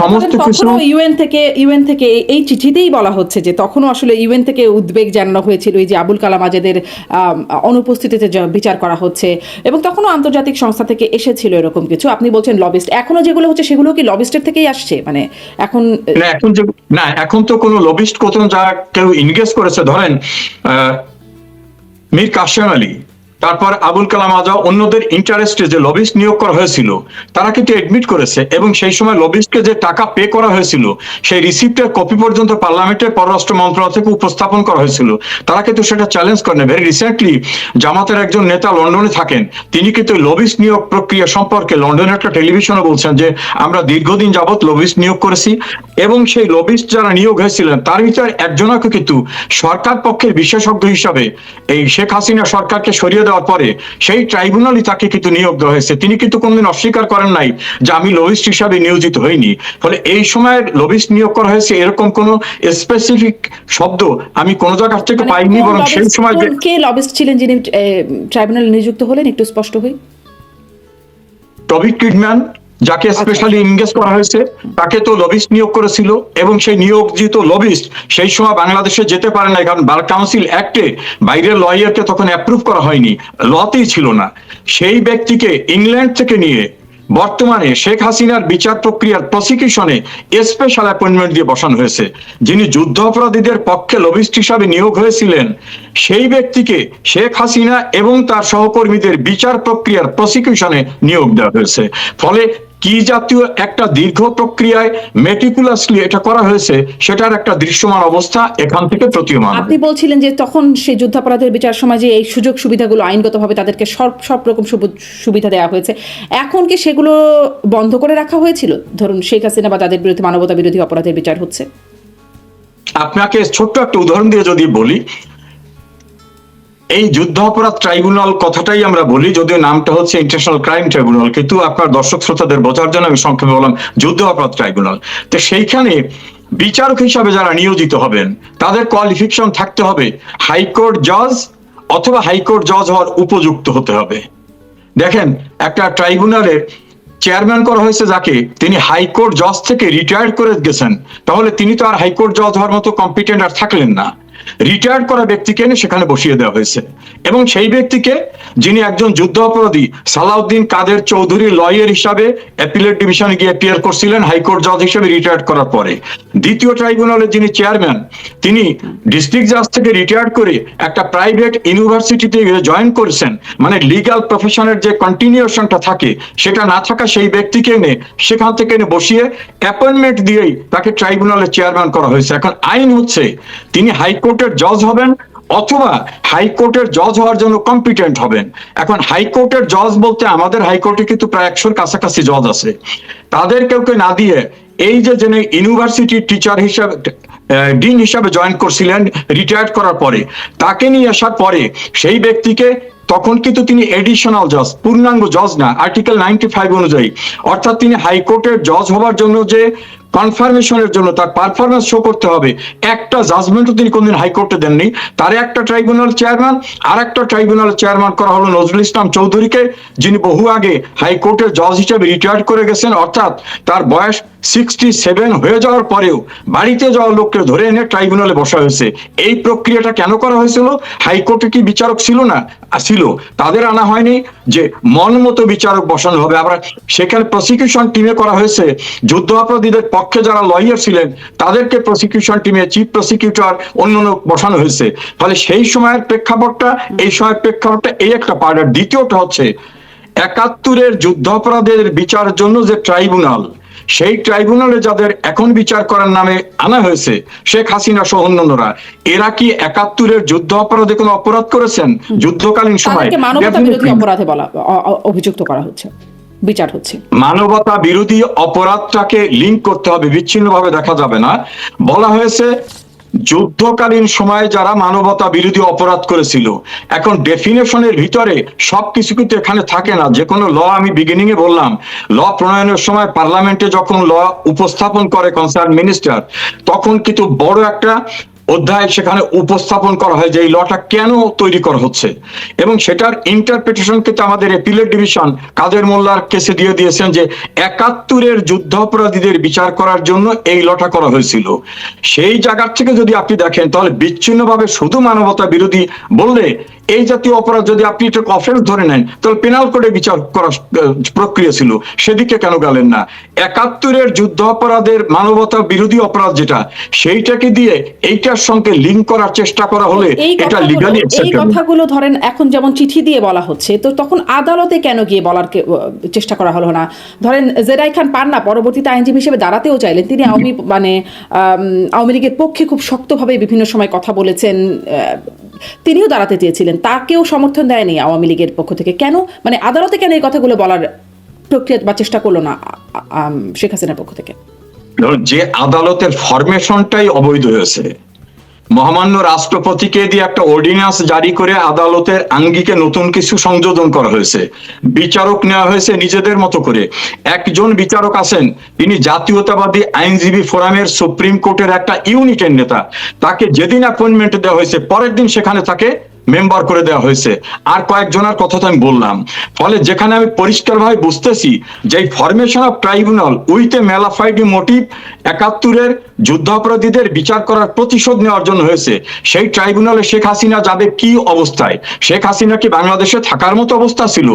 সমস্ত কিছু। তখনও ইউএন থেকে এই চিঠিতেই বলা হচ্ছে যে তখনও আসলে ইউএন থেকে উদ্বেগ জানানো হয়েছিল এই যে আবুল কালাম আজাদের অনুপস্থিতিতে বিচার করা হচ্ছে, এবং তখনও আন্তর্জাতিক সংস্থা থেকে এসেছিল এরকম কিছু। আপনি বলছেন লবিস্ট, এখনো যেগুলো হচ্ছে সেগুলো কি লবিস্টের থেকেই আসছে? মানে এখন না এখন যে না এখন তো কোনো লবিস্ট কোথাও যা কেউ ইনগেজ করেছে, ধরেন মীর কাসেম আলী, তারপর আবুল কালাম আজাদ, অন্যদের ইন্টারেস্টে যে লবিস্ট নিয়োগ করা হয়েছিল তারা কিন্তু এডমিট করেছে, এবং সেই সময় লবিস্টকে যে টাকা পে করা হয়েছিল সেই রিসিপ্টের কপি পর্যন্ত পার্লামেন্টের পররাষ্ট্র মন্ত্রণালয় থেকে উপস্থাপন করা হয়েছিল। তারা কিন্তু সেটা চ্যালেঞ্জ করেন। ভেরি রিসেন্টলি জামাতের একজন নেতা লন্ডনে থাকেন, তিনি কিন্তু লবিস্ট নিয়োগ প্রক্রিয়া সম্পর্কে লন্ডনের একটা টেলিভিশনে বলছেন যে আমরা দীর্ঘদিন যাবৎ লবিস্ট নিয়োগ করেছি, এবং সেই লবিস্ট যারা নিয়োগ হয়েছিলেন তার ভিতরে একজনকে কিন্তু সরকার পক্ষের বিশেষজ্ঞ হিসাবে এই শেখ হাসিনা সরকারকে সরিয়ে দেওয়ার পরে সেই ট্রাইব্যুনালই তাকে কিন্তু নিয়োগ দেওয়া হয়েছে। তিনি কিন্তু কোনদিন অস্বীকার করেন নাই যে আমি লবিস্ট হিসাবে নিয়োজিত হইনি। ফলে এই সময় লবিস্ট নিয়োগ করা হয়েছে এরকম কোন স্পেসিফিক শব্দ আমি কোন জায়গা থেকে পাইনি, বরং সেই সময় কে লবিস্ট ছিলেন যিনি ট্রাইব্যুনালে নিযুক্ত হলেন একটু স্পষ্ট হই। টবি কিডম্যান, যাকে স্পেশালি এনগেজ করা হয়েছে, তাকে তো লবিস্ট নিয়োগ করেছিল, এবং সেই নিয়োজিত লবিস্ট সেই সময় বাংলাদেশে যেতে পারে না, কারণ বার কাউন্সিল অ্যাক্টে বাইরের লয়ারকে তখন অ্যাপ্রুভ করা হয়নি, লতেই ছিল না। সেই ব্যক্তিকে ইংল্যান্ড থেকে নিয়ে বর্তমানে শেখ হাসিনার বিচার প্রক্রিয়ার প্রসিকিউশনে স্পেশাল অ্যাপয়েন্টমেন্ট দিয়ে বসানো হয়েছে। যিনি যুদ্ধ অপরাধীদের পক্ষে লবিস্ট হিসাবে নিয়োগ হয়েছিলেন সেই ব্যক্তিকে শেখ হাসিনা এবং তার সহকর্মীদের বিচার প্রক্রিয়ার প্রসিকিউশনে নিয়োগ দেওয়া হয়েছে। ফলে কি জাতীয় একটা দীর্ঘ প্রক্রিয়ায় মেটিকুলাসলি এটা করা হয়েছে সেটার একটা দৃশ্যমান অবস্থা এখান থেকে প্রতীয়মান। আপনি বলছিলেন যে তখন সেই যুদ্ধাপরাধের বিচার সময় যে এই সুযোগ সুবিধাগুলো আইনগতভাবে তাদেরকে সব রকম সুবিধা দেওয়া হয়েছে, এখন কি সেগুলো বন্ধ করে রাখা হয়েছিল? ধরুন শেখ হাসিনা বা তাদের বিরুদ্ধে মানবতা বিরোধী অপরাধের বিচার হচ্ছে। আপনাকে ছোট্ট একটা উদাহরণ দিয়ে যদি বলি, এই যুদ্ধ অপরাধ ট্রাইব্যুনাল কথাটাই আমরা বলি, যদিও নামটা হচ্ছে ইন্টারন্যাশনাল ক্রাইম ট্রাইব্যুনাল, কিন্তু আপনার দর্শক শ্রোতাদের বোঝার জন্য আমি সংক্ষেপে বললাম যুদ্ধ অপরাধ ট্রাইব্যুনাল। তো সেইখানে বিচারক হিসাবে যারা নিয়োজিত হবেন তাদের কোয়ালিফিকেশন থাকতে হবে হাইকোর্ট জজ অথবা হাইকোর্ট জজ হওয়ার উপযুক্ত হতে হবে। দেখেন, একটা ট্রাইব্যুনালের চেয়ারম্যান করা হয়েছে যাকে, তিনি হাইকোর্ট জজ থেকে রিটায়ার্ড করে গেছেন, তাহলে তিনি তো আর হাইকোর্ট জজ হওয়ার মতো কম্পিটেন্ট আর থাকলেন না। রিটায়ার্ড করা ব্যক্তিকে এনে সেখানে বসিয়ে দেওয়া হয়েছে, এবং সেই ব্যক্তিকে, যিনি একজন যুদ্ধ অপরাধী সালাউদ্দিন কাদের চৌধুরী লয়ার হিসাবে অ্যাপিলেট ডিভিশনে গিয়ে অ্যাপিয়ার করছিলেন হাইকোর্ট জজ হিসেবে রিটায়ার্ড করার পরে, দ্বিতীয় ট্রাইব্যুনালের যিনি চেয়ারম্যান তিনি ডিস্ট্রিক্ট জাজ থেকে রিটায়ার্ড করে একটা প্রাইভেট ইউনিভার্সিটিতে জয়েন করেছেন, মানে লিগ্যাল প্রফেশনের যে কন্টিনিউশনটা থাকে সেটা না থাকা সেই ব্যক্তিকে এনে সেখান থেকে এনে বসিয়ে অ্যাপয়েন্টমেন্ট দিয়েই তাকে ট্রাইব্যুনালের চেয়ারম্যান করা হয়েছে। এখন আইন হচ্ছে তিনি হাইকোর্টের জজ হবেন অথবা হাইকোর্টের জজ হওয়ার জন্য কম্পিটেন্ট হবেন। এখন হাইকোর্টের জজ বলতে আমাদের হাইকোর্টে কিন্তু প্রায় 100-র কাছাকাছি জজ আছে, তাদের কাউকে না দিয়ে এই যে যিনি ইউনিভার্সিটির টিচার হিসাবে ডিন হিসাবে জয়েন করছিলেন রিটায়ার্ড করার পরে, তাকে নিয়ে আসার পরে সেই ব্যক্তিকে, তখন কিন্তু তিনি এডিশনাল জজ, পূর্ণাঙ্গ জজ না, আর্টিকেল 95 অনুযায়ী, অর্থাৎ তিনি হাইকোর্টের জজ হওয়ার জন্য যে কনফার্মেশনের জন্য তার পারফরমেন্স শো করতে হবে, একটা জাজমেন্টও তিনি কোনদিন হাইকোর্টে দেননি। তার একটা ট্রাইব্যুনাল চেয়ারম্যান, আর একটা ট্রাইব্যুনাল চেয়ারম্যান করা হলো নজরুল ইসলাম চৌধুরীকে, যিনি বহু আগে হাইকোর্টের জজ হিসেবে রিটায়ার্ড করে গেছেন, অর্থাৎ তার বয়স 67 হয়ে যাওয়ার পরেও বাড়িতে যাওয়া লোককে ধরে এনে ট্রাইব্যুনালে বসা হয়েছে। এই প্রক্রিয়াটা কেন করা হয়েছিল? হাইকোর্টে কি বিচারক ছিল না? ছিল, তাদের আনা হয়নি যে মন মতো বিচারক বসানো হবে। আবার সেখানে প্রসিকিউশন টিমে করা হয়েছে যুদ্ধ অপরাধীদের পক্ষে যারা লয়ার ছিলেন তাদেরকে প্রসিকিউশন টিমে চিফ প্রসিকিউটর অন্যান্য বসানো হয়েছে। ফলে সেই সময়ের প্রেক্ষাপটটা, এই সময়ের প্রেক্ষাপটটা এই একটা পার্ট। আর দ্বিতীয়টা হচ্ছে 71-এর যুদ্ধ অপরাধের বিচারের জন্য যে ট্রাইব্যুনাল, সেই ট্রাইব্যুনালে যাদের এখন বিচার করার নামে আনা হয়েছে শেখ হাসিনা সহ অন্যান্যরা, এরা কি 71-এর যুদ্ধ অপরাধে কোনো অপরাধ করেছেন যুদ্ধকালীন সময়? মানবতা বিরোধী অপরাধে অভিযুক্ত করা হচ্ছে, বিচার হচ্ছে। মানবতা বিরোধী অপরাধটাকে লিঙ্ক করতে হবে, বিচ্ছিন্নভাবে দেখা যাবে না। বলা হয়েছে যুদ্ধকালীন সময়ে যারা মানবতা বিরোধী অপরাধ করেছিল। এখন ডেফিনেশনের ভিতরে সবকিছু কিন্তু এখানে থাকে না। যে কোনো ল, আমি বিগিনিং এ বললাম, ল প্রণয়নের সময় পার্লামেন্টে যখন ল উপস্থাপন করে কনসার্ন মিনিস্টার, তখন কিন্তু বড় একটা অধ্যায় সেখানে উপস্থাপন করা হয় যে এই লটা কেন তৈরি করা হচ্ছে, এবং সেটার ইন্টারপ্রিটেশন কিন্তু আমাদের এপিলেট ডিভিশন কাদের মোল্লার কেসে দিয়ে দিয়েছেন যে 71-এর যুদ্ধাপরাধীদের বিচার করার জন্য এই লটা করা হয়েছিল। সেই জায়গার থেকে যদি আপনি দেখেন তাহলে বিচ্ছিন্নভাবে শুধু মানবতা বিরোধী বললে এই জাতীয় অপরাধ যদি আপনি এটাকে অফেন্স ধরে নেন তাহলে পেনাল কোডে বিচার করার প্রক্রিয়া ছিল, সেদিকে কেন গেলেন না? 71-এর যুদ্ধ অপরাধের মানবতা বিরোধী অপরাধ যেটা, সেইটাকে দিয়ে এইটার সঙ্গে লিঙ্ক করার চেষ্টা করা হলে এটা লিগালি এই অ্যাকসেপ্টেবল। কথাগুলো ধরেন এখন যেমন চিঠি দিয়ে বলা হচ্ছে, তো তখন আদালতে কেন গিয়ে বলার চেষ্টা করা হলো না? ধরেন জেরাই খান পান্না পরবর্তীতে আইনজীবী হিসেবে দাঁড়াতেও চাইলেন, তিনি আওয়ামী লীগের পক্ষে খুব শক্তভাবে বিভিন্ন সময় কথা বলেছেন, তিনিও দাঁড়াতে চেয়েছিলেন, তাকেও সমর্থন দেয়নি আওয়ামী লীগের পক্ষ থেকে। কেন মানে আদালতে কেন এই কথাগুলো বলার প্রক্রিয়া বা চেষ্টা করলো না শেখ হাসিনার পক্ষ থেকে? যে আদালতের ফরমেশনটাই অবৈধ হয়েছে, মহামান্য রাষ্ট্রপতিকে দিয়ে একটা অর্ডিন্যান্স জারি করে আদালতের আঙ্গিকে নতুন কিছু সংযোজন করা হয়েছে, বিচারক নেওয়া হয়েছে নিজেদের মতো করে। একজন বিচারক আছেন, তিনি জাতীয়তাবাদী আইনজীবী ফোরামের সুপ্রিম কোর্টের একটা ইউনিটের নেতা, তাকে যেদিন অ্যাপয়েন্টমেন্ট দেওয়া হয়েছে পরের দিন সেখানে তাকে মেম্বার করে দেওয়া হয়েছে। আর কয়েকজনের কথা তো আমি বললাম। ফলে যেখানে আমি পরিষ্কারভাবে বুঝতেছি যে formation of tribunal with a malafide motive 71-এর যুদ্ধাপরাধীদের বিচার করার প্রতিশোধ নেওয়ার জন্য হয়েছে, সেই ট্রাইব্যুনালে শেখ হাসিনা যাবে কি অবস্থায়? শেখ হাসিনা কি বাংলাদেশে থাকার মতো অবস্থা ছিল?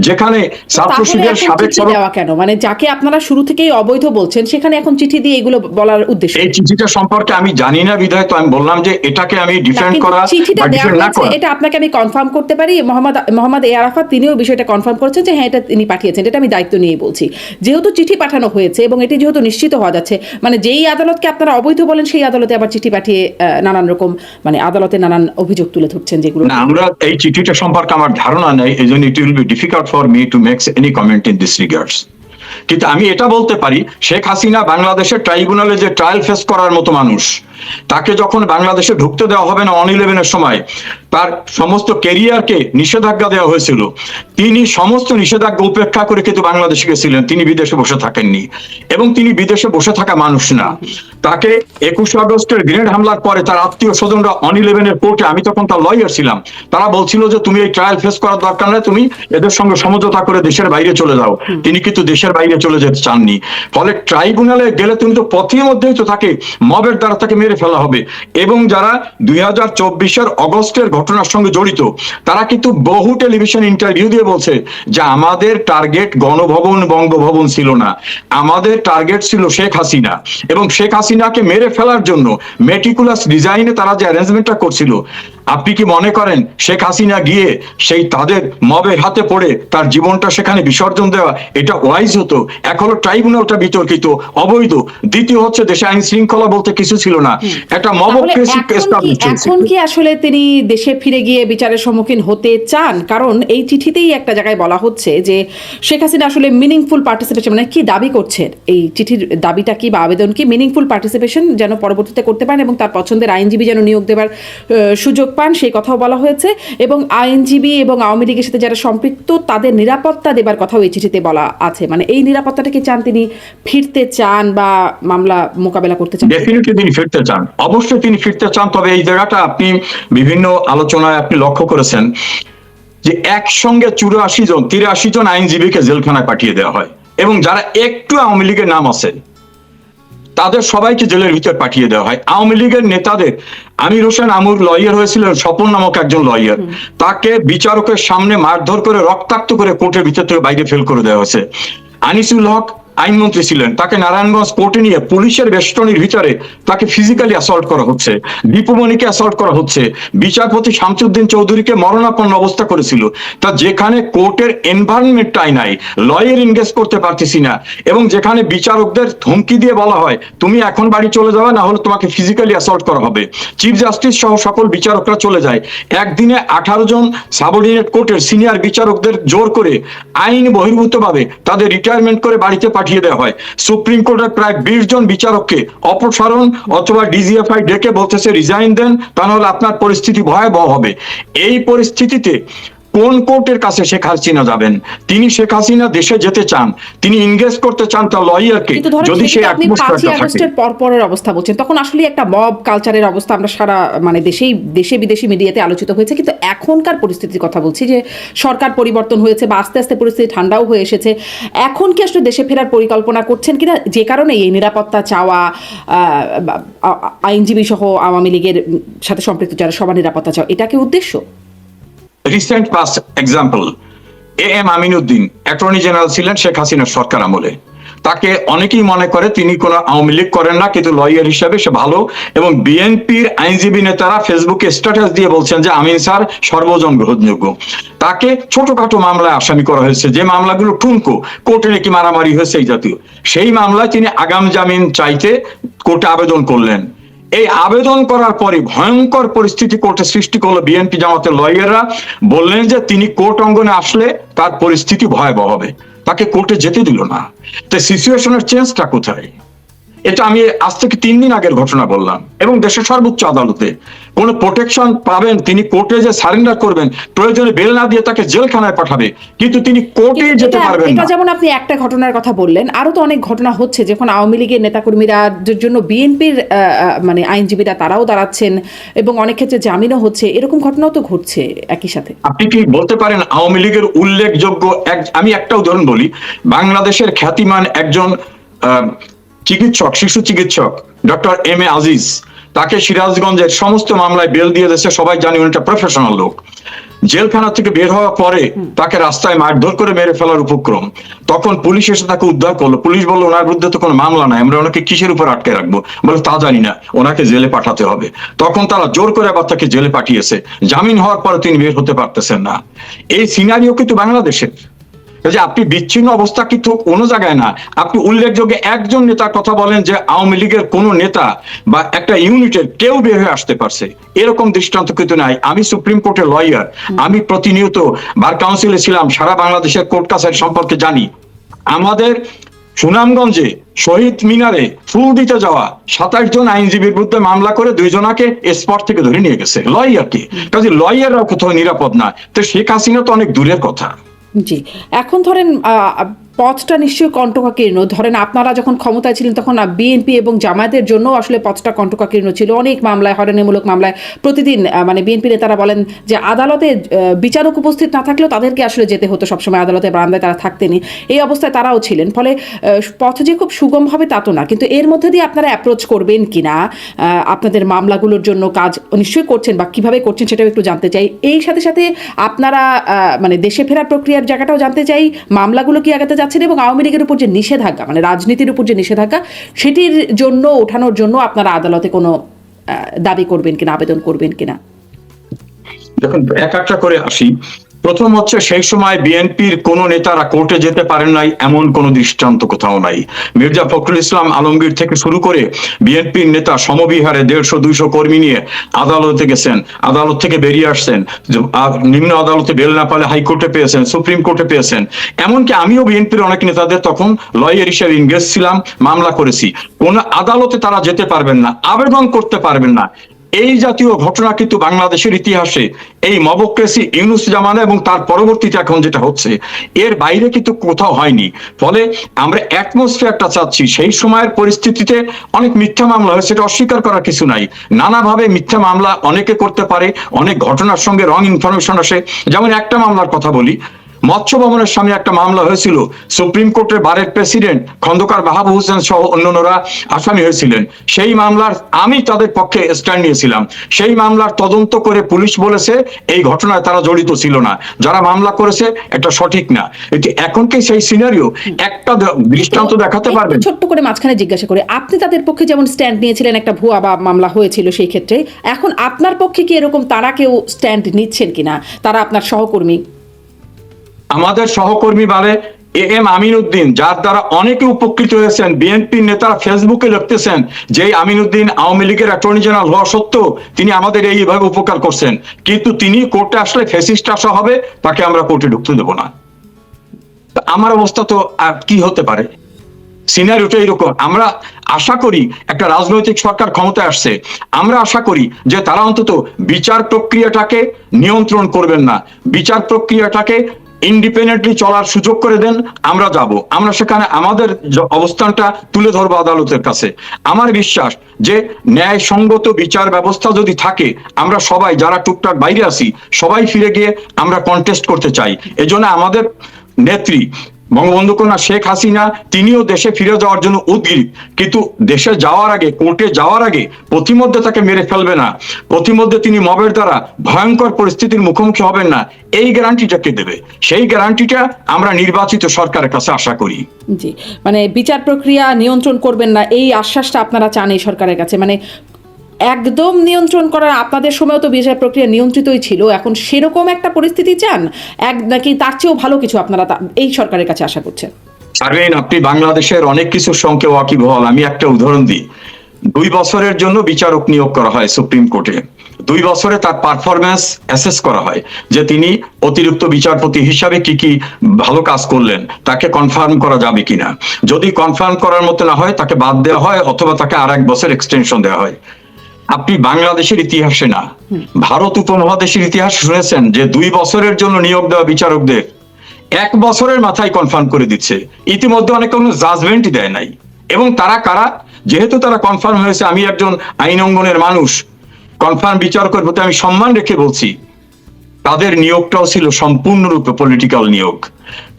যেখানে ছাত্র শিবিরের সাবেক দেওয়া কেন, মানে যাকে আপনারা শুরু থেকেই অবৈধ বলছেন সেখানে এখন চিঠি দিয়ে এগুলো বলার উদ্দেশ্য? এই চিঠিটা সম্পর্কে আমি জানি না বিধায় তো আমি বললাম যে এটাকে আমি ডিফেন্ড করা বা ডিফেন্ড না করা, এটা আপনাকে আমি কনফার্ম করতে পারি। মোহাম্মদ এ আরাফাত তিনিও বিষয়টা কনফার্ম করেছেন যে হ্যাঁ এটা তিনি পাঠিয়েছেন, এটা আমি দায়িত্ব নিয়ে বলছি। যেহেতু চিঠি পাঠানো হয়েছে এবং এটি যেহেতু নিশ্চিত হওয়া যাচ্ছে, মানে যেই আদালতকে আপনারা অবৈধ বলেন সেই আদালতে আবার চিঠি পাঠিয়ে নানান রকম মানে আদালতে নানান অভিযোগ তুলে ধরছেন, যেগুলো না আমরা এই চিঠিটা সম্পর্কে আমার ধারণা নেই, এই জন্য it will be difficult for me to make any comment in this regards. কিন্তু আমি এটা বলতে পারি, শেখ হাসিনা বাংলাদেশের ট্রাইব্যুনালে যে ট্রায়াল ফেস করার মতো মানুষ, তাকে যখন বাংলাদেশে ঢুকতে দেওয়া হবে না 11-এর সময়, তার সমস্ত ক্যারিয়ারকে নিষেধাজ্ঞা দেওয়া হয়েছিল, তিনি সমস্ত নিষেধাজ্ঞা উপেক্ষা করে কিন্তু বাংলাদেশে গেছিলেন, তিনি বিদেশে বসে থাকেননি, এবং তিনি বিদেশে বসে থাকা মানুষ না। তাকে 21 আগস্টের গ্রেনেড হামলার পরে তার আত্মীয় স্বজনরা 11-এর কোর্টে, আমি তখন তার লয়ার ছিলাম, তারা বলছিল যে তুমি এই ট্রায়াল ফেস করার দরকার নেই, তুমি এদের সঙ্গে সমঝোতা করে দেশের বাইরে চলে যাও। তিনি কিন্তু দেশের বাইরে চলে যেতে চাননি। ফলে ট্রাইব্যুনালে গেলে তুমি তো পথের মধ্যেই তো তাকে মবের দ্বারা তাকে মেরে ফেলা হবে। এবং যারা 2024-এর অগস্টের ঘটনার সঙ্গে জড়িত, তারা কিন্তু বহু টেলিভিশন ইন্টারভিউ দিয়ে বলছে যে আমাদের টার্গেট গণভবন বঙ্গভবন ছিল না, আমাদের টার্গেট ছিল শেখ হাসিনা, এবং শেখ হাসিনাকে মেরে ফেলার জন্য মেটিকুলাস ডিজাইনে তারা যে অ্যারেঞ্জমেন্টটা করছিল। আপনি কি মনে করেন শেখ হাসিনা গিয়ে সেই তাদের মবের হাতে পড়ে তার জীবনটা সেখানে বিসর্জন দেওয়া এটা ওয়াইজ হতো? এক হলো ট্রাইব্যুনালটা বিতর্কিত, অবৈধ, দ্বিতীয় হচ্ছে দেশে আইন শৃঙ্খলা বলতে কিছু ছিল না, একটা মবক্রেসি এস্টাবলিশ হয়েছে। এখন কি আসলে তিনি দেশে ফিরে গিয়ে বিচারের সম্মুখীন হতে চান? কারণ এই চিঠিতেই একটা জায়গায় বলা হচ্ছে যে শেখ হাসিনা আসলে মিনিংফুল পার্টিসিপেশন, মানে কি দাবি করছেন, এই চিঠির দাবিটা কি বা আবেদন কি, মিনিংফুল পার্টিসিপেশন যেন পরবর্তীতে করতে পারেন এবং তার পছন্দের আইনজীবী যেন নিয়োগ দেবার সুযোগ পান, সেই কথাও বলা হয়েছে, এবং আইনজীবী এবং আওয়ামী লীগের সাথে যারা সম্পৃক্ত তাদের নিরাপত্তা দেবার কথাও এই চিঠিতে বলা আছে। মানে এই নিরাপত্তাটা কি চান, তিনি ফিরতে চান বা মামলা মোকাবেলা করতে চান? ডেফিনেটলি তিনি ফিরতে চান, অবশ্যই তিনি ফিরতে চান। তবে এই জায়গাটা আপনি বিভিন্ন আলোচনায় আপনি লক্ষ্য করেছেন যে একসঙ্গে 83 জন আইনজীবীকে জেলখানায় পাঠিয়ে দেওয়া হয়, এবং যারা একটু আওয়ামী লীগের নাম আছে তাদের সবাইকে জেলের ভিতর পাঠিয়ে দেওয়া হয়। আওয়ামী লীগের নেতাদের, আমির হোসেন আমুর লয়ার হয়েছিলেন, স্বপন নামক একজন লয়ার, তাকে বিচারকের সামনে মারধর করে রক্তাক্ত করে কোর্টের ভিতর থেকে বাইরে ফেল করে দেওয়া হয়েছে। আনিসুল হক আইনমন্ত্রী ছিলেন, তাকে নারায়ণগঞ্জ কোর্টে নিয়ে পুলিশের বেষ্টনীর ভিতরে তাকে ফিজিক্যালি অ্যাসল্ট করা হচ্ছে, দীপুমণিকে অ্যাসল্ট করা হচ্ছে, বিচারপতি শামসুদ্দিন চৌধুরীকে মরণাপন্ন অবস্থা করেছিল। তা যেখানে কোর্টের এনভায়রনমেন্টটাই নাই, লয়ার এনগেজ করতে পারতেছি না, এবং যেখানে বিচারকদের ধমকি দিয়ে বলা হয় তুমি এখন বাড়ি চলে যাবে, না হলে তোমাকে ফিজিক্যালি অ্যাসল্ট করা হবে, চিফ জাস্টিস সহ সকল বিচারকরা চলে যায়। একদিনে 18 জন সাবঅর্ডিনেট কোর্টের সিনিয়র বিচারকদের জোর করে আইন বহির্ভূতভাবে তাদের রিটায়ারমেন্ট করে বাড়িতে পাঠিয়ে দেওয়া হয়। সুপ্রিম কোর্টের প্রায় 20 জন বিচারককে অপসারণ অথবা ডিজিএফআই ডেকে বলতেছে রিজাইন দেন, তা নাহলে আপনার পরিস্থিতি ভয়াবহ হবে। এই পরিস্থিতিতে কোন কোর্টের কাছে শেখ হাসিনা যাবেন? তিনি শেখ হাসিনা দেশে যেতে চান, তিনি ইনগেজ করতে চান তার লয়ারকে, কিন্তু ধরেন যদি সে সেক্ষেত্রে আপনি একমুষ্ট 5ই একটা থাকে। আগস্টের পরের অবস্থা বলছেন, তখন আসলে একটা মব কালচারের অবস্থা আমরা সারা মানে দেশে বিদেশি মিডিয়াতে আলোচিত হয়েছে, কিন্তু এখনকার পরিস্থিতির কথা বলছি যে সরকার পরিবর্তন হয়েছে বা আস্তে আস্তে পরিস্থিতি ঠান্ডাও হয়ে এসেছে, এখন কি আসলে দেশে ফেরার পরিকল্পনা করছেন কিনা, যে কারণে এই নিরাপত্তা চাওয়া, আইনজীবী সহ আওয়ামী লীগের সাথে সম্পৃক্ত যারা সবার নিরাপত্তা চাওয়া, এটা কি উদ্দেশ্য? Recent past example, M Aminuddin attorney general ছিলেন শেখ হাসিনার সরকার আমলে। তাকে অনেকেই মনে করে তিনি কোনো আওয়ামী লীগ করেন না, কিন্তু লয়ার হিসাবে সে ভালো, এবং বিএনপির আইনজীবী নেতারা ফেসবুকে স্ট্যাটাস দিয়ে বলছেন যে আমিন স্যার সর্বজন গ্রহণযোগ্য। তাকে ছোটখাটো মামলায় আসামি করা হয়েছে, যে মামলাগুলো ঠুনকো, কোর্টে নাকি মারামারি হয়েছে এই জাতীয়, সেই মামলায় তিনি আগাম জামিন চাইতে কোর্টে আবেদন করলেন। এই আবেদন করার পরে ভয়ঙ্কর পরিস্থিতি কোর্টে সৃষ্টি করলো। বিএনপি জামাতের লয়াররা বললেন যে তিনি কোর্ট অঙ্গনে আসলে তার পরিস্থিতি ভয়াবহ হবে, তাকে কোর্টে যেতে দিল না। তো সিচুয়েশনের চেঞ্জটা কোথায়? এটা আমি আজ থেকে 3 দিন আগের ঘটনা বললাম, এবং দেশের সর্বোচ্চ আদালতে কোন প্রোটেকশন পাবেন, তিনি কোর্টে যে সারেন্ডার করবেন, প্রয়োজনে বেল না দিয়ে তাকে জেলখানায় পাঠাবে, কিন্তু তিনি কোর্টে যেতে পারবেন না। এটা যেমন আপনি একটা ঘটনার কথা বললেন, আরো তো অনেক ঘটনা হচ্ছে যখন আওয়ামী লীগের নেতাকর্মীরা জন্য বিএনপির মানে আইনজীবীরা তারাও দাঁড়াচ্ছেন এবং অনেক ক্ষেত্রে জামিনও হচ্ছে, এরকম ঘটনাও তো ঘটছে একই সাথে। আপনি কি বলতে পারেন আওয়ামী লীগের উল্লেখযোগ্য আমি একটা উদাহরণ বলি, বাংলাদেশের খ্যাতিমান একজন চিকিৎসক, শিশু চিকিৎসক ডক্টর এম এ আজিজ, তাকে সিরাজগঞ্জের সমস্ত মামলায় বেল দিয়ে দিয়েছে, সবাই জানি উনি একটা প্রফেশনাল লোক। জেলখানা থেকে বের হওয়ার পরে তাকে রাস্তায় মারধর করে মেরে ফেলার উপক্রম, তখন পুলিশ এসে তাকে উদ্ধার করলো। পুলিশ বললো ওনার বিরুদ্ধে তো কোনো মামলা নাই, আমরা ওনাকে কিসের উপর আটকে রাখবো? বলে তা জানি না, ওনাকে জেলে পাঠাতে হবে। তখন তারা জোর করে আবার তাকে জেলে পাঠিয়েছে, জামিন হওয়ার পরে তিনি বের হতে পারতেছেন না। এই সিনারিও কিন্তু বাংলাদেশের। যে আপনি বিচ্ছিন্ন অবস্থা কিন্তু কোনো জায়গায় না, আপনি উল্লেখযোগ্য একজন নেতার কথা বলেন যে আওয়ামী লীগের কোন নেতা বা একটা ইউনিটের কেউ বের হয়ে আসতে পারছে, এরকম দৃষ্টান্ত কিন্তু নাই। আমি সুপ্রিম কোর্টের লয়ার, আমি প্রতিনিয়ত বার কাউন্সিলে ছিলাম, সারা বাংলাদেশের কোর্ট কাছারি সম্পর্কে জানি। আমাদের সুনামগঞ্জে শহীদ মিনারে ফুল দিতে যাওয়া 27 জন আইনজীবীর বিরুদ্ধে মামলা করে 2 জনাকে স্পট থেকে ধরে নিয়ে গেছে লয়ারকে। কাজে লয়াররাও কোথাও নিরাপদ না, তো শেখ হাসিনা তো অনেক দূরের কথা। জি, এখন ধরেন পথটা নিশ্চয়ই কণ্টকাকীর্ণ। ধরেন আপনারা যখন ক্ষমতায় ছিলেন তখন বিএনপি এবং জামায়াতের জন্য আসলে পথটা কণ্টকাকীর্ণ ছিল, অনেক মামলায়, হয়রানিমূলক মামলায় প্রতিদিন মানে বিএনপি নেতারা বলেন যে আদালতে বিচারক উপস্থিত না থাকলেও তাদেরকে আসলে যেতে হতো, সবসময় আদালতে বারান্দায় তারা থাকতেনি, এই অবস্থায় তারাও ছিলেন। ফলে পথ যে খুব সুগম হবে তা তো না, কিন্তু এর মধ্যে দিয়ে আপনারা অ্যাপ্রোচ করবেন কিনা, আপনাদের মামলাগুলোর জন্য কাজ নিশ্চয়ই করছেন বা কিভাবে করছেন সেটাও একটু জানতে চাই। এই সাথে সাথে আপনারা মানে দেশে ফেরার প্রক্রিয়ার জায়গাটাও জানতে চাই, মামলাগুলো কি আগাতে যাচ্ছেন, এবং আওয়ামী লীগের উপর যে নিষেধাজ্ঞা, মানে রাজনীতির উপর যে নিষেধাজ্ঞা, সেটির জন্য ওঠানোর জন্য আপনারা আদালতে কোনো দাবি করবেন কিনা, আবেদন করবেন কিনা? দেখুন, এক একটা করে আসি। প্রথম হচ্ছে, সেই সময় বিএনপির কোন নেতারা কোর্টে যেতে পারেন নাই এমন কোন দৃষ্টান্ত কোথাও নাই। মির্জা ফখরুল ইসলাম আলমগীর থেকে শুরু করে বিএনপির নেতা সমবিহারে 150-200 কর্মী নিয়ে আদালতে গেছেন, আদালত থেকে বেরিয়ে আসছেন, নিম্ন আদালতে বেল না পালে হাইকোর্টে পেয়েছেন, সুপ্রিম কোর্টে পেয়েছেন। এমনকি আমিও বিএনপির অনেক নেতাদের তখন লয়ার হিসেবে ইনগেজ ছিলাম, মামলা করেছি। কোন আদালতে তারা যেতে পারবেন না, আবেদন করতে পারবেন না। এই জাতীয় ঘটনা কিন্তু বাংলাদেশের ইতিহাসে এই মবক্রেসি ইউনুস জামানা এবং তার পরবর্তীতে এখন যেটা হচ্ছে, এর বাইরে কিন্তু কোথাও হয়নি। ফলে আমরা অ্যাটমসফিয়ারটা চাচ্ছি। সেই সময়ের পরিস্থিতিতে অনেক মিথ্যা মামলা হয়েছে, সেটা অস্বীকার করার কিছু নাই। নানাভাবে মিথ্যা মামলা অনেকে করতে পারে, অনেক ঘটনার সঙ্গে রং ইনফরমেশন আসে। যেমন একটা মামলার কথা বলি, মৎস্য ভবনের সামনে একটা মামলা হয়েছিল, সুপ্রিম কোর্টের বারের প্রেসিডেন্ট খন্দকার মাহবুব হোসেন সহ অন্যান্যরা আসামি হয়েছিলেন। সেই মামলার আমি তাদের পক্ষে স্ট্যান্ড নিয়েছিলাম। সেই মামলার তদন্ত করে পুলিশ বলেছে এই ঘটনায় তারা জড়িত ছিল না, যারা মামলা করেছে এটা সঠিক না। এখন কি সেই সিনারিও? একটা দৃষ্টান্ত দেখাতে পারবেন? ছোট্ট করে মাঝখানে জিজ্ঞাসা করে, আপনি তাদের পক্ষে যেমন স্ট্যান্ড নিয়েছিলেন, একটা ভুয়া বা মামলা হয়েছিল সেই ক্ষেত্রে, এখন আপনার পক্ষে কি এরকম তারা কেউ স্ট্যান্ড নিচ্ছেন কিনা, তারা আপনার সহকর্মী? আমাদের সহকর্মী বলে এম আমিনউদ্দিন, যার দ্বারা অনেকে উপকৃত হয়েছেন। বিএনপির নেতারা ফেসবুকে লিখতেছেন যে আমিনউদ্দিন আওয়ামী লীগের অ্যাটর্নি জেনারেল হওয়া সত্ত্বেও তিনি আমাদের এইভাবে উপকার করছেন, কিন্তু তিনি কোর্টে আসলে ফেসিস্ট আসা হবে, তাকে আমরা কোর্টে ঢুকতে দেবো না। আমার অবস্থা তো আর কি হতে পারে? সিনারিওটা এরকম। আমরা আশা করি একটা রাজনৈতিক সরকার ক্ষমতায় আসছে, আমরা আশা করি যে তারা অন্তত বিচার প্রক্রিয়াটাকে নিয়ন্ত্রণ করবেন না, বিচার প্রক্রিয়াটাকে ইন্ডিপেন্ডেন্টলি চলার সুযোগ করে দেন। আমরা যাব, আমরা সেখানে আমাদের অবস্থানটা তুলে ধরবো আদালতের কাছে। আমার বিশ্বাস যে ন্যায়সঙ্গত বিচার ব্যবস্থা যদি থাকে, আমরা সবাই যারা টুকটাক বাইরে আছি সবাই ফিরে গিয়ে আমরা কন্টেস্ট করতে চাই। এজন্য আমাদের নেত্রী বঙ্গবন্ধু কন্যা শেখ হাসিনা তিনিও দেশে ফিরে যাওয়ার জন্য উদ্গ্রীব, কিন্তু দেশে যাওয়ার আগে, কোর্টে যাওয়ার আগে প্রতিমধ্যে তাকে মেরে ফেলবে না, প্রতিমধ্যে তিনি মবের দ্বারা ভয়ঙ্কর পরিস্থিতির মুখোমুখি হবেন না, এই গ্যারান্টিটা কে দেবে? সেই গ্যারান্টিটা আমরা নির্বাচিত সরকারের কাছে আশা করি। জি, মানে বিচার প্রক্রিয়া নিয়ন্ত্রণ করবেন না এই আশ্বাসটা আপনারা চান এই সরকারের কাছে, মানে একদম নিয়ন্ত্রণ করার, আপনাদের সময়ও তো বিচার প্রক্রিয়া নিয়ন্ত্রিতই ছিল, এখন সেরকম একটা পরিস্থিতি চান নাকি তার চেয়েও ভালো কিছু আপনারা এই সরকারের কাছে আশা করছেন? পারবেন, আপনি বাংলাদেশের অনেক কিছুর সঙ্গে ওয়াকিবহাল। আমি একটা উদাহরণ দিই। 2 বছরের জন্য বিচারক নিয়োগ করা হয় সুপ্রিম কোর্টে। 2 বছরে তার পারফরমেন্স অ্যাসেস করা হয় যে তিনি অতিরিক্ত বিচারপতি হিসাবে কি কি ভালো কাজ করলেন, তাকে কনফার্ম করা যাবে কিনা। যদি কনফার্ম করার মতো না হয় তাকে বাদ দেওয়া হয় অথবা তাকে আর 1 বছর এক্সটেনশন দেওয়া হয়। আপনি বাংলাদেশের ইতিহাসে না, ভারত উপমহাদেশের ইতিহাস শুনেছেন যে 2 বছরের জন্য নিয়োগ দেওয়া বিচারকদের 1 বছরের মাথায় কনফার্ম করে দিচ্ছে। ইতিমধ্যে অনেক কোনো জাজমেন্টই দেয় নাই। এবং তারা কারা? যেহেতু তারা কনফার্ম হয়েছে, আমি একজন আইন অঙ্গনের মানুষ, কনফার্ম বিচারকের প্রতি আমি সম্মান রেখে বলছি, তাদের নিয়োগটাও ছিল সম্পূর্ণরূপে পলিটিক্যাল নিয়োগ।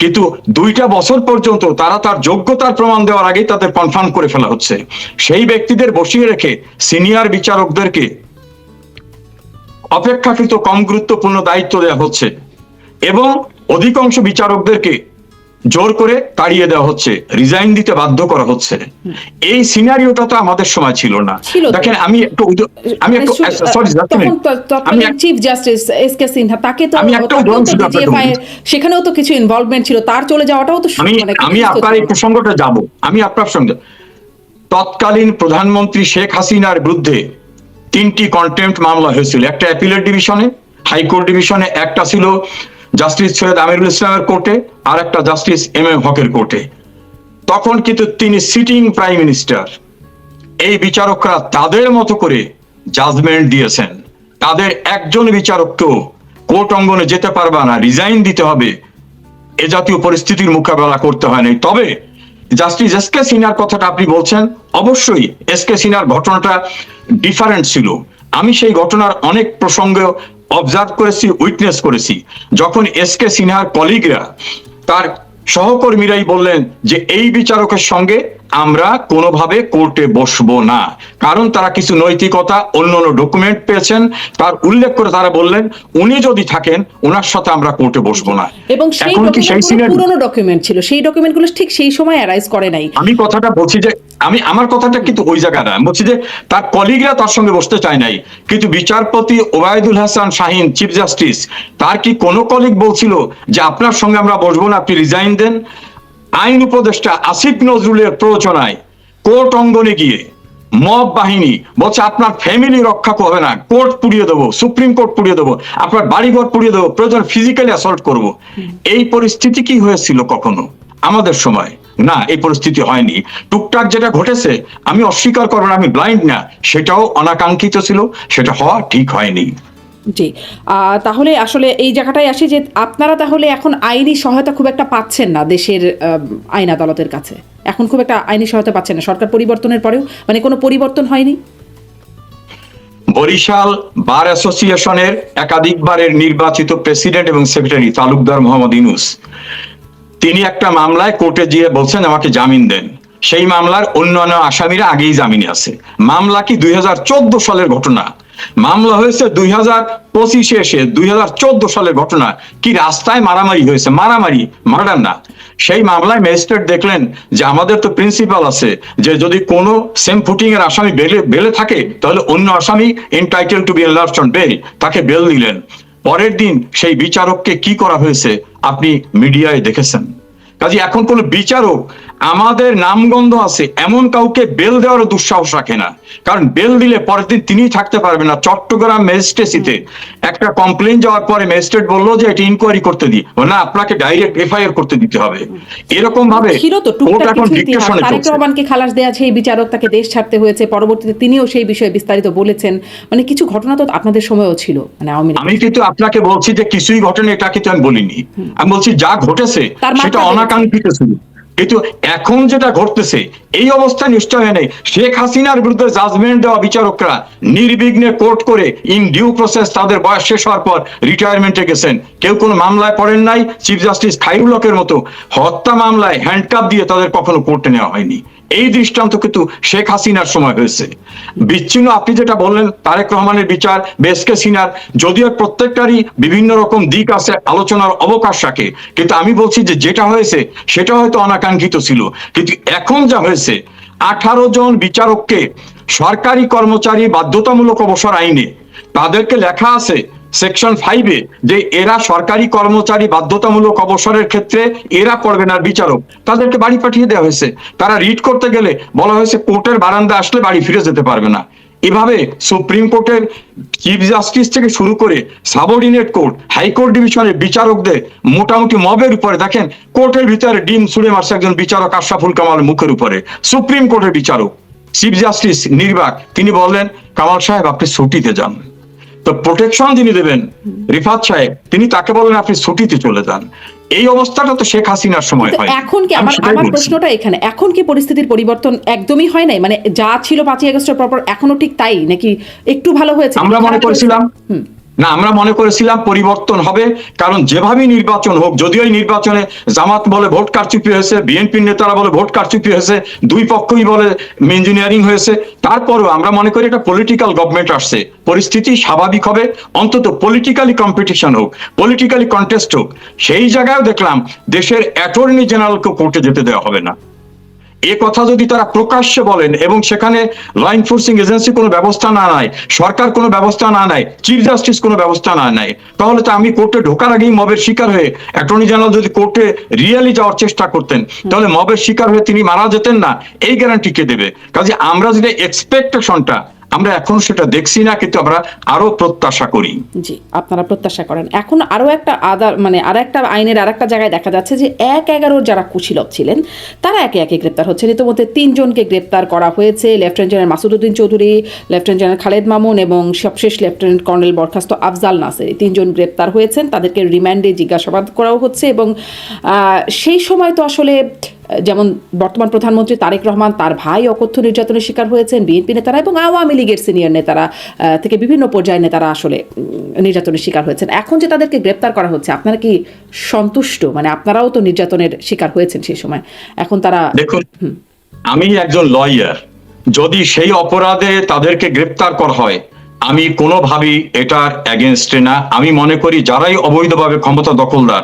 কিন্তু 2টা বছর পর্যন্ত তারা তার যোগ্যতার প্রমাণ দেওয়ার আগেই তাদের কনফার্ম করে ফেলা হচ্ছে। সেই ব্যক্তিদের বসিয়ে রেখে সিনিয়র বিচারকদেরকে অপেক্ষাকৃত কম গুরুত্বপূর্ণ দায়িত্ব দেওয়া হচ্ছে এবং অধিকাংশ বিচারকদেরকে জোর করে তাড়িয়ে দেওয়া হচ্ছে, রিজাইন দিতে বাধ্য করা হচ্ছে। এই সিনারিওটা তো আমাদের সময় ছিল না। দেখেন, আমি একটু sorry, chief justice S K Sinha, তাকে তো সেখানেও তো কিছু ইনভলভমেন্ট ছিল, তার চলে যাওয়াটাও তো আমি আপনার এই প্রসঙ্গটা যাব। আমি আপনার সঙ্গে তৎকালীন প্রধানমন্ত্রী শেখ হাসিনার বিরুদ্ধে 3টি কন্টেম্পট মামলা হয়েছিল। একটা অ্যাপিলেট ডিভিশনে, হাইকোর্ট ডিভিশনে, একটা ছিল জাস্টিস সৈয়দ আমিরুল ইসলামের কোর্টে, আর একটা জাস্টিস এম হকের কোর্টে। তখন কিন্তু তিনি সিটিং প্রাইম মিনিস্টার। এই বিচারকরা তাদের মতো করে জাজমেন্ট দিয়েছেন। তাদের একজন বিচারককেও কোর্ট অঙ্গনে যেতে পারবে না, রিজাইন দিতে হবে, এ জাতীয় পরিস্থিতির মোকাবেলা করতে হয় নাই। তবে জাস্টিস এস কে সিনহার কথাটা আপনি বলছেন, অবশ্যই এস কে সিনহার ঘটনাটা ডিফারেন্ট ছিল। আমি সেই ঘটনার অনেক প্রসঙ্গে অবজার্ভ করেছি, উইটনেস করেছি। যখন এস কে সিনহার কলিগরা, তার সহকর্মীরাই বললেন যে এই বিচারকের সঙ্গে আমরা কোনোভাবে কোর্টে বসবো না, কারণ তারা কিছু নৈতিকতা, অন্যান্য ডকুমেন্ট পেয়েছেন, তার উল্লেখ করে তারা বললেন উনি যদি থাকেন ওনার সাথে আমরা কোর্টে বসবো না। এবং সেই পুরনো ডকুমেন্ট ছিল, সেই ডকুমেন্টগুলো ঠিক সেই সময় অ্যারাইজ করে নাই। আমি কথাটা বলছি যে আমার কথাটা কিন্তু ওই জায়গায় না, বলছি যে তার কলিগরা তার সঙ্গে বসতে চায় নাই, কিন্তু বিচারপতি ওবায়দুল হাসান শাহিন, চিফ জাস্টিস, তার কি কোনো কলিগ বলছিল যে আপনার সঙ্গে আমরা বসবো না, আপনি রিজাইন দেন? আইন উপদেষ্টা আসিফ নজরুলের প্ররোচনায় কোর্ট অঙ্গনে গিয়ে মব বাহিনী বলছে আপনার ফ্যামিলি রক্ষা করবে না, কোর্ট পুড়িয়ে দেবো, সুপ্রিম কোর্ট পুড়িয়ে দেবো, আপনার বাড়িঘর পুড়িয়ে দেবো, প্রয়োজন ফিজিক্যালি অ্যাসল্ট করবো। এই পরিস্থিতি কি হয়েছিল কখনো আমাদের সময়? না, এই পরিস্থিতি হয়নি। টুকটাক যেটা ঘটেছে, আমি অস্বীকার করবো না, আমি ব্লাইন্ড না, সেটাও অনাকাঙ্ক্ষিত ছিল, সেটা হওয়া ঠিক হয়নি। জি, তাহলে আসলে এই জায়গাটায় আসি যে আপনারা তাহলে এখন আইনি সহায়তা খুব একটা পাচ্ছেন না দেশের আইন আদালতের কাছে, এখন খুব একটা আইনি সহায়তা পাচ্ছেন না সরকার পরিবর্তনের পরেও, মানে কোনো পরিবর্তন হয়নি? বরিশাল বার অ্যাসোসিয়েশনের একাধিকবারের নির্বাচিত প্রেসিডেন্ট এবং সেক্রেটারি তালুকদার মোহাম্মদ ইউনুস, তিনি একটা মামলায় কোর্টে গিয়ে বলছেন আমাকে জামিন দেন। সেই মামলার অন্যান্য আসামিরা আগেই জামিনে আছে। মামলা কি 2014 সালের ঘটনা, মামলা হয়েছে 2025 এসে 2014 সালের ঘটনা। কি রাস্তায় মারামারি হয়েছে, মারামারি, মার্ডার না। সেই মামলায় ম্যাজিস্ট্রেট দেখলেন যে আমাদের তো প্রিন্সিপাল আছে যে যদি কোনো সেম ফুটিং এর আসামি বেলে থাকে তাহলে অন্য আসামি entitle to be enlarged on bail, তাকে বেল দিলেন। পরের দিন সেই বিচারককে কি করা হয়েছে আপনি মিডিয়ায় দেখেছেন। কাজে এখন কোন বিচারক আমাদের নামগন্ধ আছে এমন কাউকে বেল দেওয়ারও দুঃসাহস রাখে না, কারণ বেল দিলে পরের দিন তিনিই থাকতে পারবে না। চট্টগ্রাম ম্যাজিস্ট্রেসিতে একটা কমপ্লেন যাওয়ার পরে ম্যাজিস্ট্রেট বললো যে এটা ইনকোয়ারি করতে দিই, না আপনাকে ডাইরেক্ট এফআইআর করতে দিতে হবে। এরকম ভাবে ছিল তো কোর্ট টুকটাক এখন কিছু ইতিহাস। ডিকটেশনে তারেক চলছে। রহমানকে খালাস দেয়া সেই বিচারক তাকে দেশ ছাড়তে হয়েছে, পরবর্তীতে তিনিও সেই বিষয়ে বিস্তারিত বলেছেন। মানে কিছু ঘটনা তো আপনাদের সময়ও ছিল, মানে আওয়ামী লীগ। আমি কিন্তু আপনাকে বলছি যে কিছুই ঘটেনি, এটা কিন্তু আমি বলিনি। আমি বলছি যা ঘটেছে তার সেটা মাত্রা অনাকাঙ্ক্ষিত ছিল, কিন্তু এখন যেটা ঘটতেছে এই অবস্থা নিশ্চয় নেই। শেখ হাসিনার বিরুদ্ধে জাজমেন্ট দেওয়া বিচারকরা নির্বিঘ্নে কোর্ট করে ইন ডিউ প্রসেস তাদের বয়স শেষ হওয়ার পর রিটায়ারমেন্টে গেছেন। কেউ কোনো মামলায় পড়েন নাই। চিফ জাস্টিস খায়রুল হকের মতো হত্যা মামলায় হ্যান্ডকাপ দিয়ে তাদের কখনো কোর্টে নেওয়া হয়নি। এই দৃষ্টান্ত কিন্তু শেখ হাসিনার সময় হয়েছে। বিচ্ছিন্ন আপনি যেটা বললেন তারেক রহমানের বিচার, বেসকে সিনার, যদিও প্রত্যেকটারই বিভিন্ন রকম দিক আছে, আলোচনার অবকাশ রাখে, কিন্তু আমি বলছি যে যেটা হয়েছে সেটা হয়তো অনাকাঙ্ক্ষিত ছিল, কিন্তু এখন যা হয়েছে 18 জন বিচারককে সরকারি কর্মচারী বাধ্যতামূলক অবসর আইনে তাদেরকে লেখা আছে সেকশন 5-এ যে এরা সরকারি কর্মচারী বাধ্যতামূলক অবসরের ক্ষেত্রে এরা পড়বে না বিচারক, তাদেরকে বাড়ি পাঠিয়ে দেওয়া হয়েছে। তারা রিড করতে গেলে বলা হয়েছে কোর্টের বারান্দা আসলে বাড়ি ফিরে যেতে পারবে না। এভাবে সুপ্রিম কোর্টের চিফ জাস্টিস থেকে শুরু করে সাবঅর্ডিনেট কোর্ট, হাইকোর্ট ডিভিশনের বিচারকদের মোটামুটি মবের উপরে, দেখেন কোর্টের ভিতরে ডিম ছুড়ে মারছে একজন বিচারক আশরাফুল কামালের মুখের উপরে। সুপ্রিম কোর্টের বিচারক চিফ জাস্টিস নির্বাক তিনি বললেন কামাল সাহেব আপনি ছুটিতে যান। তো প্রোটেকশন যিনি দেবেন রিফাত সাহেব তিনি তাকে বলেন আপনি ছুটিতে চলে যান। এই অবস্থাটা তো শেখ হাসিনার সময় কিন্তু হয়। এখন কি আমার প্রশ্নটা এখানে, এখন কি পরিস্থিতির পরিবর্তন একদমই হয় নাই? মানে যা ছিল 5ই আগস্টের পর এখনো ঠিক তাই, নাকি একটু ভালো হয়েছে? আমরা মনে করেছিলাম না, আমরা মনে করেছিলাম পরিবর্তন হবে, কারণ যেভাবে নির্বাচন হোক, যদিও এই নির্বাচনে জামাত বলে ভোট কারচুপি হয়েছে, বিএনপির নেতারা বলে ভোট কারচুপি হয়েছে, দুই পক্ষই বলে ইঞ্জিনিয়ারিং হয়েছে, তারপরেও আমরা মনে করি এটা পলিটিক্যাল গভর্নমেন্ট আসছে, পরিস্থিতি স্বাভাবিক হবে, অন্তত পলিটিক্যালি কম্পিটিশন হোক, পলিটিক্যালি কন্টেস্ট হোক। সেই জায়গায় দেখলাম দেশের অ্যাটর্নি জেনারেলকে কোর্টে যেতে দেওয়া হবে না। এ কথা যদি তারা প্রকাশ্যে বলেন এবং সেখানে ল এনফোর্সিং এজেন্সি কোনো ব্যবস্থা না নেয়, সরকার কোনো ব্যবস্থা না নেয়, চিফ জাস্টিস কোনো ব্যবস্থা না নেয়, তাহলে তো আমি কোর্টে ঢোকার আগেই মবের শিকার হয়ে অ্যাটর্নি জেনারেল যদি কোর্টে রিয়েলি যাওয়ার চেষ্টা করতেন তাহলে মবের শিকার হয়ে তিনি মারা যেতেন না, এই গ্যারান্টি কে দেবে? কাজে আমরা যদি এক্সপেকটেশনটা আমরা এখন সেটা দেখছি না, কিন্তু আমরা আরো প্রত্যাশা করি। জি, আপনারা প্রত্যাশা করেন। এখন আরো একটা মানে আর একটা আইনের আর একটা জায়গায় দেখা যাচ্ছে যে 1/11 যারা কুশীলব ছিলেন তারা একে একে গ্রেপ্তার হচ্ছেন। ইতিমধ্যে 3 জনকে গ্রেপ্তার করা হয়েছে, lieutenant general Masud Uddin Chowdhury, lieutenant general Khaled Mamun এবং সবশেষ লেফটেন্যান্ট কর্নেল বরখাস্ত আফজাল নাসের। এই 3 জন গ্রেপ্তার হয়েছেন, তাদেরকে রিমান্ডে জিজ্ঞাসাবাদ করাও হচ্ছে। এবং সেই সময় তো আসলে যেমন বর্তমান প্রধানমন্ত্রী তারেক রহমান, তার ভাই অকথ্য নির্যাতনের শিকার হয়েছেন, বিএনপি নেতারা এবং আওয়ামী লীগের সিনিয়র নেতারা থেকে বিভিন্ন পর্যায়ের নেতারা আসলে নির্যাতনের শিকার হয়েছেন। এখন যে তাদেরকে গ্রেপ্তার করা হচ্ছে, আপনারা কি সন্তুষ্ট? মানে আপনারাও তো নির্যাতনের শিকার হয়েছেন সেই সময়, এখন তারা। দেখুন, আমি একজন লয়ার, যদি সেই অপরাধে তাদেরকে গ্রেপ্তার করা হয় আমি কোনোভাবেই এটার এগেনস্টে না। আমি মনে করি যারাই অবৈধভাবে ক্ষমতা দখলদার,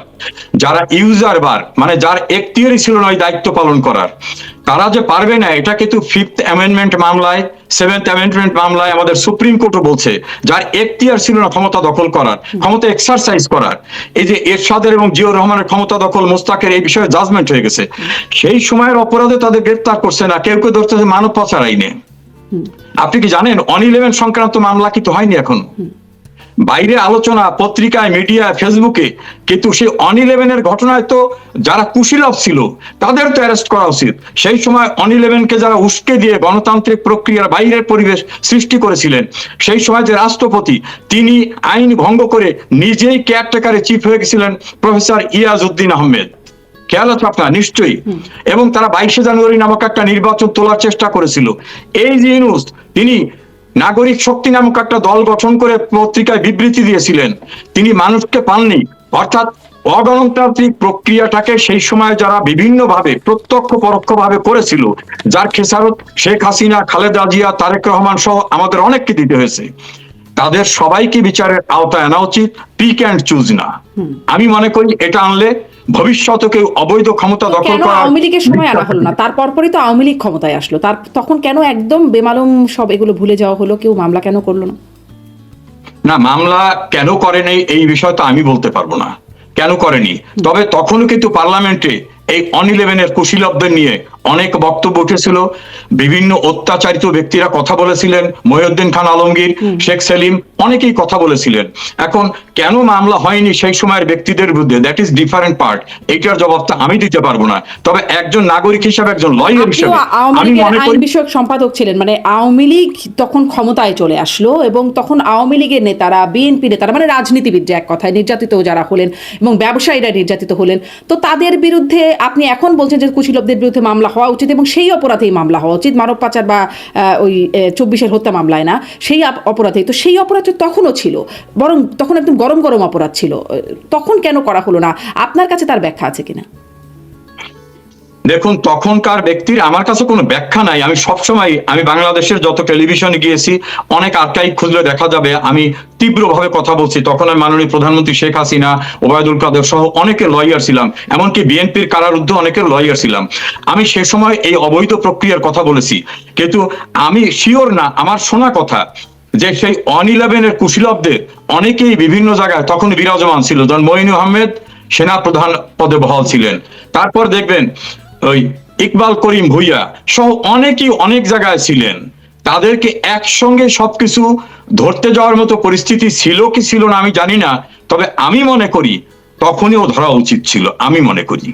যারা ইউজার বার, মানে যার এখতিয়ারই ছিল না ওই দায়িত্ব পালন করার, তারা যে পারবে না এটা কিন্তু 5th অ্যামেন্ডমেন্ট মামলায়, 7th অ্যামেন্ডমেন্ট মামলায় আমাদের সুপ্রিম কোর্টও বলছে, যার এখতিয়ার ছিল না ক্ষমতা দখল করার, ক্ষমতা এক্সারসাইজ করার। এই যে এরশাদের এবং জিয়াউর রহমানের ক্ষমতা দখল, মোস্তাকের, এই বিষয়ে জাজমেন্ট হয়ে গেছে, সেই সময়ের অপরাধে তাদের গ্রেপ্তার করছে না, কেউ কেউ ধরতেছে মানব পাচার আইনে। আপনি কি জানেন 111 সংক্রান্ত মামলা কিন্তু হয়নি এখন, বাইরে আলোচনা, পত্রিকায়, মিডিয়ায়, ফেসবুকে, কিন্তু সেই 111 ঘটনায় তো যারা কুশীলব ছিল তাদের তো অ্যারেস্ট করা উচিত। সেই সময় 111-কে যারা উস্কে দিয়ে গণতান্ত্রিক প্রক্রিয়ার বাইরের পরিবেশ সৃষ্টি করেছিলেন, সেই সময় যে রাষ্ট্রপতি তিনি আইন ভঙ্গ করে নিজেই কেয়ারটেকারে চিফ হয়ে গেছিলেন প্রফেসর ইয়াজউদ্দিন আহমেদ, খেয়াল আছে আপনার নিশ্চয়ই। এবং তারা 22শে জানুয়ারি নামক একটা নির্বাচন তোলার চেষ্টা করেছিল। এই যে ইউনূস, তিনি নাগরিক শক্তি নামক একটা দল গঠন করে পত্রিকায় বিবৃতি দিয়েছিলেন, তিনি মানুষকে পাননি। অর্থাৎ অগণতান্ত্রিক প্রক্রিয়াটাকে সেই সময় যারা বিভিন্নভাবে প্রত্যক্ষ পরোক্ষভাবে করেছিল, যার খেসারত শেখ হাসিনা, খালেদা জিয়া, তারেক রহমান সহ আমাদের অনেককে দিতে হয়েছে, তাদের সবাইকে বিচারের আওতায় আনা উচিত, পিক অ্যান্ড চুজ না। আমি মনে করি এটা আনলে ভবিষ্যতে কেউ অবৈধ ক্ষমতা দখল করা। আওয়ামী লীগের সময় আনা হলো না, তারপর পরই তো আওয়ামী লীগ ক্ষমতায় আসলো, তখন কেন একদম বেমালুম সব এগুলো ভুলে যাওয়া হলো? কেউ মামলা কেন করলো না? না, মামলা কেন করেনি এই বিষয় তো আমি বলতে পারবো না কেন করেনি, তবে তখনও কিন্তু পার্লামেন্টে এই অন-11-এর কুশীলবদের নিয়ে অনেক বক্তব্য উঠেছিল, বিভিন্ন অত্যাচারিত ব্যক্তিরা কথা বলেছিলেন, মহিউদ্দিন খান আলমগীর, শেখ সেলিম, অনেকেই কথা বলেছিলেন। এখন কেন মামলা হয়নি সেই সময়ের ব্যক্তিদের বিরুদ্ধে, দ্যাট ইজ ডিফারেন্ট পার্ট। এইটার জবাবটা আমি দিতে পারবো না, তবে একজন নাগরিক হিসাবে, একজন লয়ার আপনিও হিসাবে আওয়ামী আমি লীগের মনে আইন করি বিষয়ক সম্পাদক ছিলেন, মানে আওয়ামী লীগ তখন ক্ষমতায় চলে আসলো এবং তখন আওয়ামী লীগের নেতারা, বিএনপি নেতারা, মানে রাজনীতিবিদ যে এক কথায় নির্যাতিত যারা হলেন এবং ব্যবসায়ীরা নির্যাতিত হলেন, তো তাদের বিরুদ্ধে আপনি এখন বলছেন যে কুশীলবদের বিরুদ্ধে মামলা হওয়া উচিত এবং সেই অপরাধেই মামলা হওয়া উচিত, মানব পাচার বা ওই 24-এর হত্যা মামলায় না, সেই অপরাধেই। তো সেই অপরাধ তো তখনও ছিল, বরং তখন একদম গরম গরম অপরাধ ছিল, তখন কেন করা হলো না? আপনার কাছে তার ব্যাখ্যা আছে কিনা? দেখুন, তখনকার ব্যক্তির আমার কাছে কোনো ব্যাখ্যা নাই। আমি সবসময়, আমি বাংলাদেশের যত টেলিভিশনে গিয়েছি, অনেক আর্কাইভ খুঁজলে দেখা যাবে আমি তীব্রভাবে কথা বলছি। তখন আমি মাননীয় প্রধানমন্ত্রী শেখ হাসিনা, ওবায়দুল কাদের সহ অনেকের লয়ার ছিলাম, এমনকি বিএনপির কারারুদ্ধ অনেকের লয়ার ছিলাম। আমি সে সময় এই অবৈধ প্রক্রিয়ার কথা বলেছি, কিন্তু আমি শিওর না, আমার শোনা কথা যে সেই অন-11-এর কুশীলবদের অনেকেই বিভিন্ন জায়গায় তখন বিরাজমান ছিল। যেমন মঈন আহমেদ সেনা প্রধান পদে বহাল ছিলেন, তারপর দেখবেন ওই ইকবাল করিম ভুইয়া সহ অনেকেই অনেক জায়গায় ছিলেন। তাদেরকে একসঙ্গে সবকিছু ধরতে যাওয়ার মতো পরিস্থিতি ছিল কি ছিল না আমি জানি না, তবে আমি মনে করি তখনই ও ধরা উচিত ছিল, আমি মনে করি।